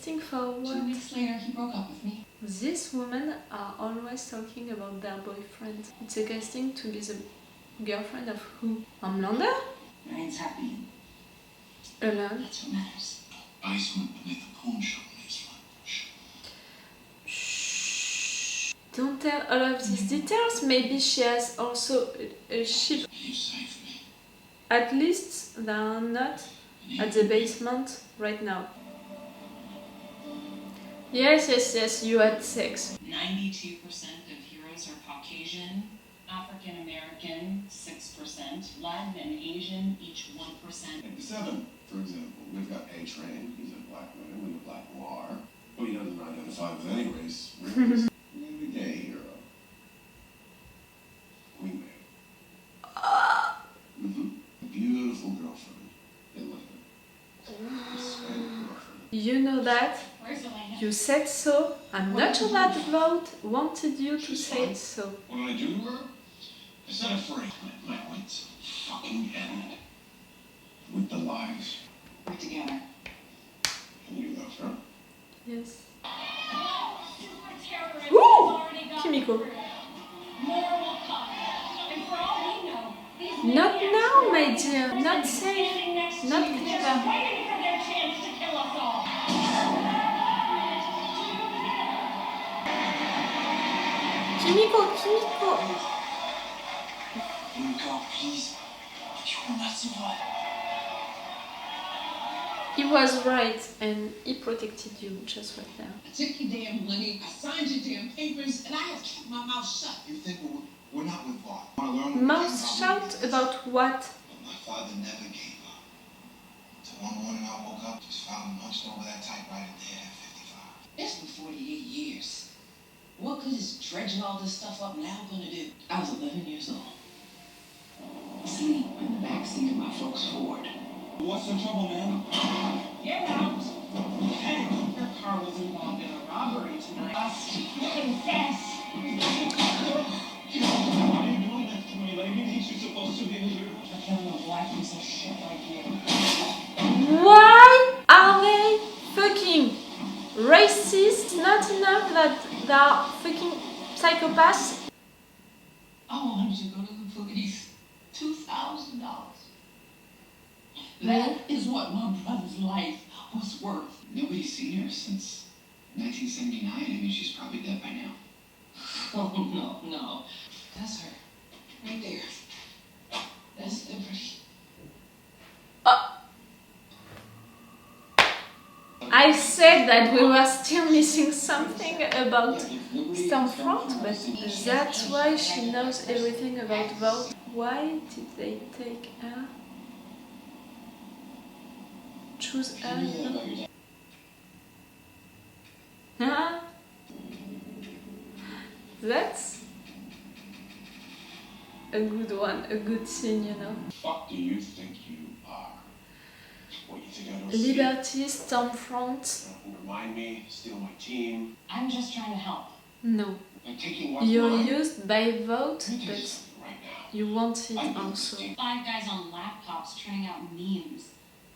Suggesting for 2 what? weeks later, he broke up with me. These women are always talking about their boyfriend. It's suggesting to be the girlfriend of who? Homelander? Ryan's happy. Alone? That's what matters. Ice went beneath the pawn shop last night. Shh. Don't tell all of these details. Maybe she has also a ship. You saved me. At least they are not at the basement right now. Yes, you had sex. 92% of heroes are Caucasian, African American 6%, Latin and Asian each 1%. Like the Seven, for example. We've got A-Train. He's a black man with a black noir. Well, he doesn't identify with any race. Really. He's a gay hero. Queen Mary. Beautiful girlfriend. They love her. Respect girlfriend. You know that? Where's Elena? You said so. I'm not sure that vote wanted you to say so. What did I do to her? I set her free. My wits fucking end. With the lies. We're together. And you love her? Yes. Super terrorist Woo! has already got Kimiko. through. More will come. And for all we know, these Not maniacs now, are my just dear. Not safe. standing next to Not you, just clever. waiting for their chance to kill us all. Kimiko. Kimiko, please. You will not survive. He was right, and he protected you just right there. I took your damn money, I signed your damn papers, and I have kept my mouth shut. You think we're not with Bart? Want to learn what Mouth we can shout about what? But my father never gave up. Till one morning I woke up, just found him hunched over that typewriter dead at 55. It's been 48 years. What good is dredging all this stuff up now gonna do? I was 11 years old. Asleep in the backseat of my folks' Ford. What's the trouble, man? Get out! Hey, your car was involved in a robbery tonight. Confess. Why are you doing that to me? Like, ain't you supposed to be here? For killing a black piece of shit like you. Why are they fucking racist? Not enough that they are fucking psychopaths? I wanted to go to the police. $2,000. That is what my brother's life was worth. Nobody's seen her since 1979. I mean, she's probably dead by now. Oh, no. That's her. Right there. That's Liberty. I said that we were still missing something about Stormfront, but that's why she knows everything about Vault. Why did they take her? Choose her? Huh? That's a good one, a good scene, you know. Fuck do you think you are? What, you think I don't see? Liberty, Stormfront. Remind me, steal my team. I'm just trying to help. No. And taking what's You're mine. used by Vote, Let me tell you but something right now. you want it I know also. this team. 5 guys on laptops turning out memes.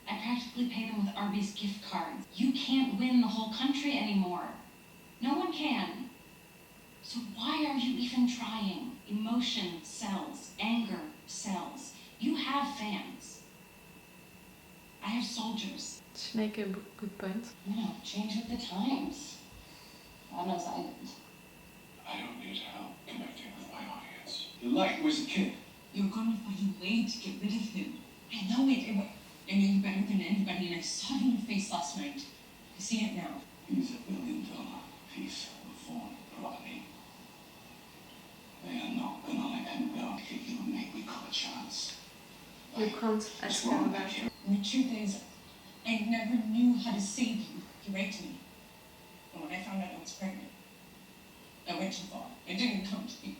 I practically pay them with Arby's gift cards. You can't win the whole country anymore. No one can. So why are you even trying? Emotion sells. Anger sells. You have fans. I have soldiers. She make a good point. Change with the times. God knows I didn't. I don't need help connecting with my audience. The light was a kid. You're gonna find a way to get rid of him. I know it. I know you better than anybody, and I saw it in your face last night. I see it now. He's $1 billion piece of foreign property. They are not gonna let him go. Give you and me, we call it chance. You can't ask her that. And the truth is, I never knew how to save you. You raped me. And when I found out I was pregnant, I went too far. I didn't come to you.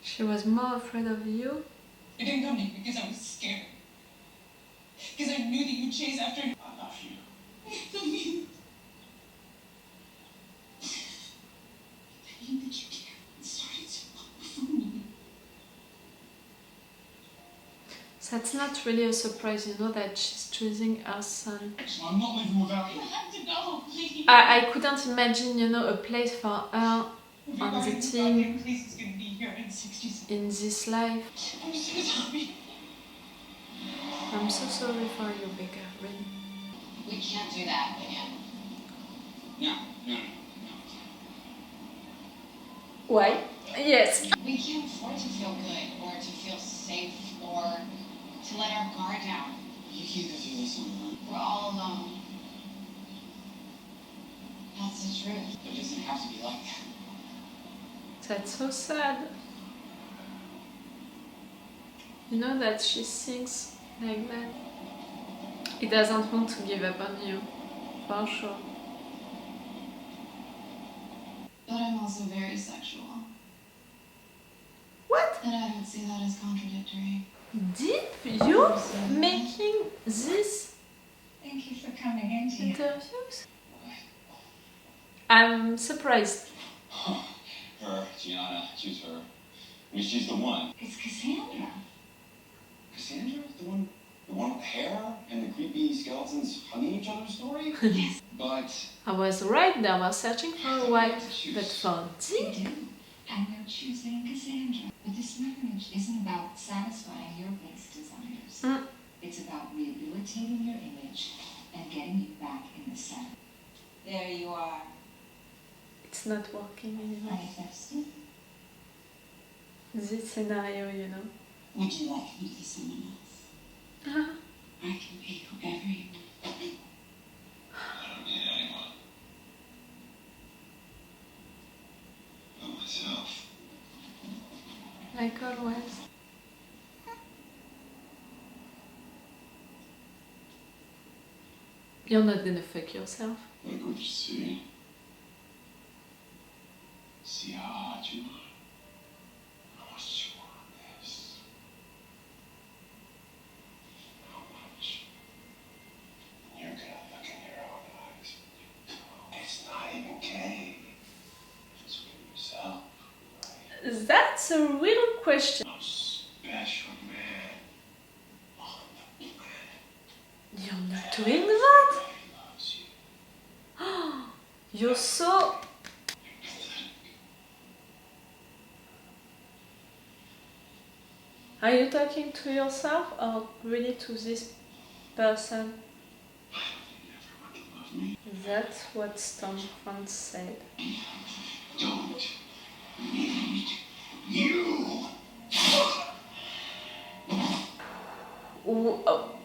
She was more afraid of you. I didn't come to you because I was scared. Because I knew that you'd chase after me. I love you. I love you. I knew that you cared and started to look for me. That's not really a surprise, you know that she's choosing her son. I'm not living without You you. have to go, please. I couldn't imagine, you know, a place for her If you on buy the a new team goddamn place, it's gonna be here in 60 seconds. in this life. I'm just gonna tell me. I'm so sorry for you, Becca, really. We can't do that, man. No. Why? Yes. We can't afford to feel good or to feel safe or to let our guard down. You can't go through this alone. We're all alone. That's the truth. It doesn't have to be like that. That's so sad. You know that she thinks like that. He doesn't want to give up on you, for sure. But I'm also very sexual. What? And I don't see that as contradictory. Deep? You making this Thank you for coming in, dear. interviews? I'm surprised. Her, Gianna, choose her. I mean, she's the one. It's Cassandra. Cassandra? The one with the hair and the creepy skeletons hugging each other story? Yes, But I was right, they were searching for a wife, but for we Deep? do. And we're choosing Cassandra. But this marriage isn't about satisfying your base desires. Mm. It's about rehabilitating your image and getting you back in the center. There you are. It's not working anymore. Manifested. This scenario, you know. Would you like me to be someone else? I can be whoever you want. I don't need anyone. But myself. Like always. You're not gonna fuck yourself. Look what you see. See how hot you are? How much you want this? How much? You're gonna look in your own eyes. It's not even gay. It's for yourself, right? That's a real question. A special man on the planet. You're not doing that? He loves you. You're so... Are you talking to yourself or really to this person? You never want to love me. That's what Stormfront said. Don't need you. Oh.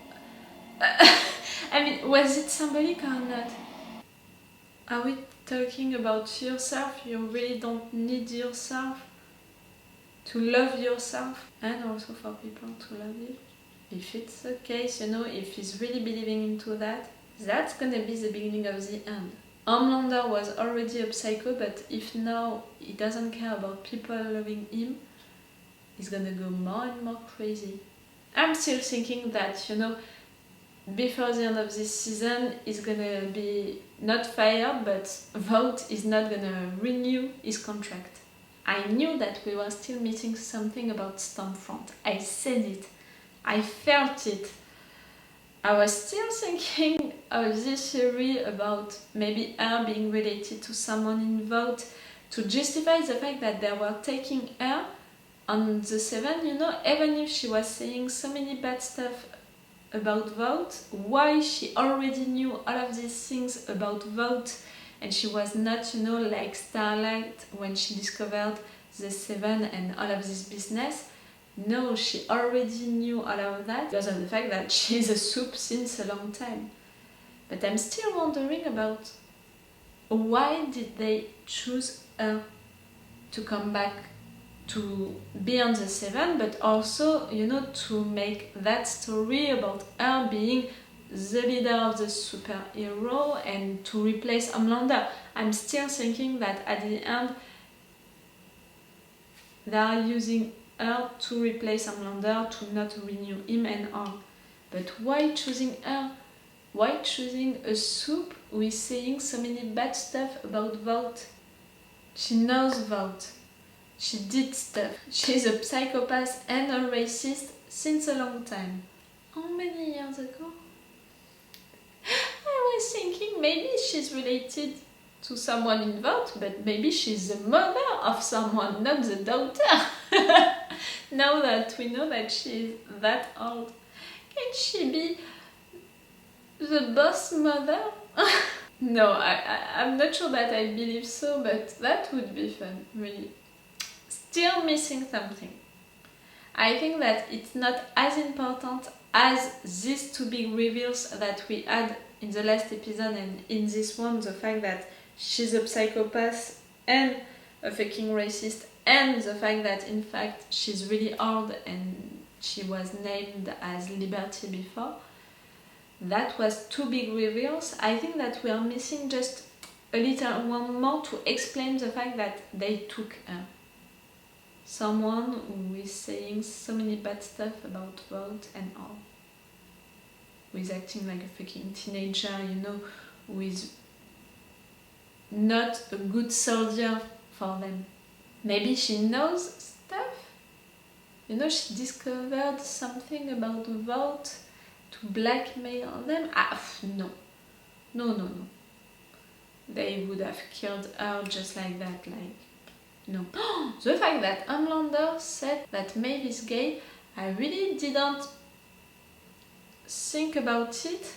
I mean, was it symbolic or not? Are we talking about yourself? You really don't need yourself to love yourself and also for people to love you? If it's the case, you know, if he's really believing into that, that's gonna be the beginning of the end. Homelander was already a psycho, but if now he doesn't care about people loving him, he's gonna go more and more crazy. I'm still thinking that, you know, before the end of this season, he's gonna be not fired, but Vought is not gonna renew his contract. I knew that we were still missing something about Stormfront. I said it. I felt it. I was still thinking of this theory about maybe her being related to someone in Vought to justify the fact that they were taking her on the 7, you know, even if she was saying so many bad stuff about Vought, why she already knew all of these things about Vought and she was not, you know, like Starlight when she discovered the 7 and all of this business. No, she already knew all of that because of the fact that she's a soup since a long time. But I'm still wondering about why did they choose her to come back to be on the 7, but also, you know, to make that story about her being the leader of the superhero and to replace Homelander. I'm still thinking that at the end they are using her to replace Homelander, to not renew him and all. But why choosing her? Why choosing a soup who is saying so many bad stuff about Vought? She knows Vought. She did stuff. She's a psychopath and a racist since a long time. How many years ago? was thinking maybe she's related to someone in Vault, but maybe she's the mother of someone, not the daughter. Now that we know that she's that old, can she be the boss mother? No, I'm not sure that I believe so, but that would be fun, really. Still missing something. I think that it's not as important as these two big reveals that we had in the last episode and in this one, the fact that she's a psychopath and a fucking racist, and the fact that in fact she's really old and she was named as Liberty before. That was two big reveals. I think that we are missing just a little one more to explain the fact that they took her. Someone who is saying so many bad stuff about Vault and all. Who is acting like a fucking teenager, you know, who is not a good soldier for them. Maybe she knows stuff. You know, she discovered something about Vault to blackmail them. No. No. They would have killed her just like that, like, no. The fact that Homelander said that Maeve is gay, I really didn't think about it.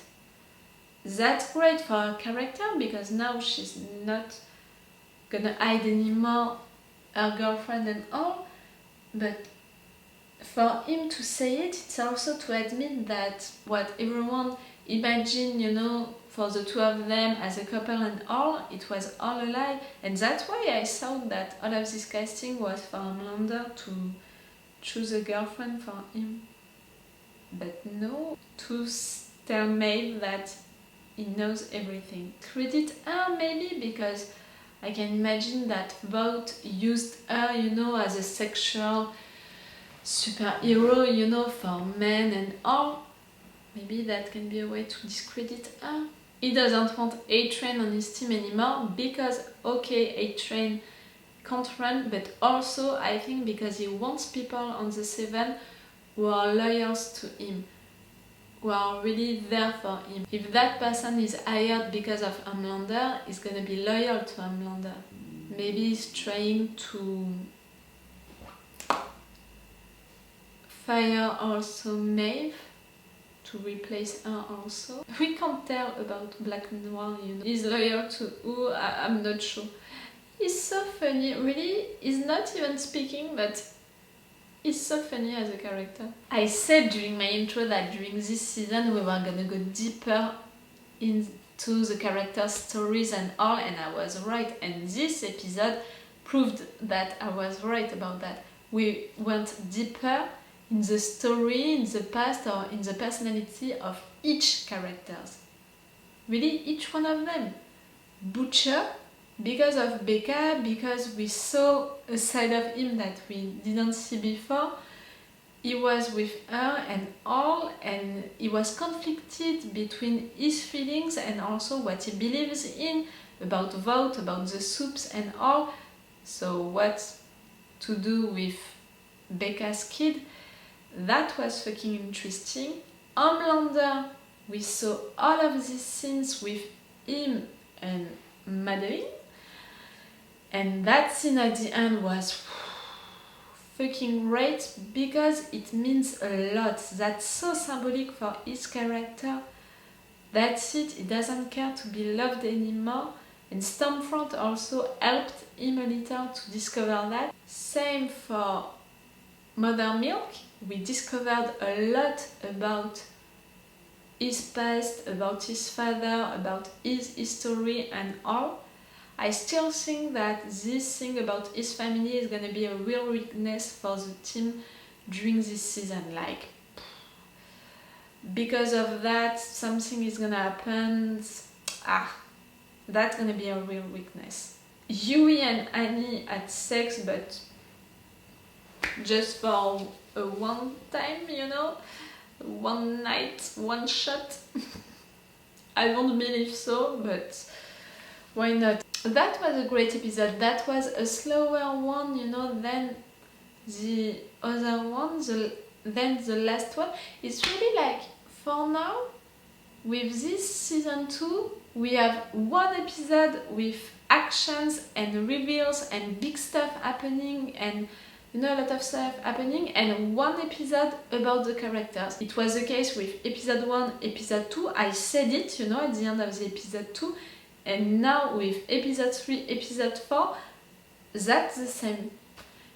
That's great for her character, because now she's not gonna hide anymore her girlfriend and all, but for him to say it, it's also to admit that what everyone imagined, you know, for the two of them as a couple and all, it was all a lie. And that's why I thought that all of this casting was for Homelander to choose a girlfriend for him. But no, to tell Maeve that he knows everything. Credit her maybe, because I can imagine that Vault used her, you know, as a sexual superhero, you know, for men and all. Maybe that can be a way to discredit her. He doesn't want A-Train on his team anymore because, okay, A-Train can't run, but also I think because he wants people on the Seven who are loyal to him, who are really there for him. If that person is hired because of Homelander, he's gonna be loyal to Homelander. Maybe he's trying to fire also Maeve to replace her also. We can't tell about Black Noir, you know. He's loyal to who? I'm not sure. He's so funny, really. He's not even speaking, but he's so funny as a character. I said during my intro that during this season we were gonna go deeper into the characters' stories and all, and I was right. And this episode proved that I was right about that. We went deeper in the story, in the past, or in the personality of each characters. Really, each one of them. Butcher, because of Becca, because we saw a side of him that we didn't see before. He was with her and all, and he was conflicted between his feelings and also what he believes in, about Vault, about the soups and all. So what to do with Becca's kid? That was fucking interesting. Homelander, we saw all of these scenes with him and Madeline, and that scene at the end was fucking great because it means a lot. That's so symbolic for his character. That's it, he doesn't care to be loved anymore, and Stormfront also helped him a little to discover that. Same for Mother Milk. We discovered a lot about his past, about his father, about his history and all. I still think that this thing about his family is gonna be a real weakness for the team during this season. Like, because of that, something is gonna happen. That's gonna be a real weakness. Yui and Annie had sex, but just for a one time, you know, one night, one shot. I don't believe so, but why not? That was a great episode. That was a slower one, you know, than the other one, than the last one. It's really like, for now, with this season 2, we have one episode with actions and reveals and big stuff happening and a lot of stuff happening, and one episode about the characters. It was the case with episode 1, episode 2, I said it, at the end of the episode 2, and now with episode 3, episode 4, that's the same.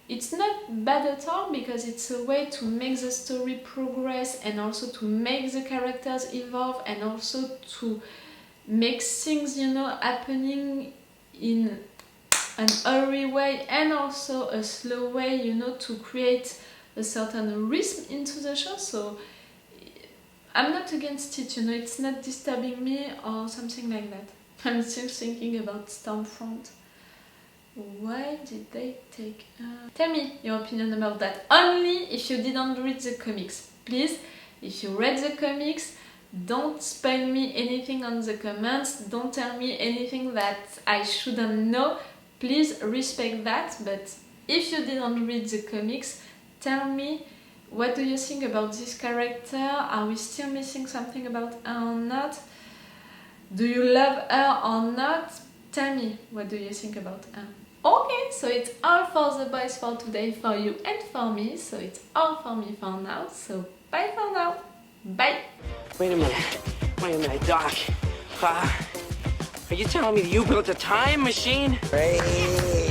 It's not bad at all because it's a way to make the story progress and also to make the characters evolve and also to make things, happening in an hurry way and also a slow way, to create a certain rhythm into the show. So I'm not against it, it's not disturbing me or something like that. I'm still thinking about Stormfront. Why did they take Tell me your opinion about that. Only if you didn't read the comics. Please, if you read the comics, don't spoil me anything on the comments. Don't tell me anything that I shouldn't know. Please respect that. But if you didn't read the comics, tell me, what do you think about this character? Are we still missing something about her or not? Do you love her or not? Tell me, what do you think about her? Okay, so it's all for the boys for today, for you and for me. So it's all for me for now. So bye for now. Bye. Wait a minute, Doc. Are you telling me that you built a time machine? Great.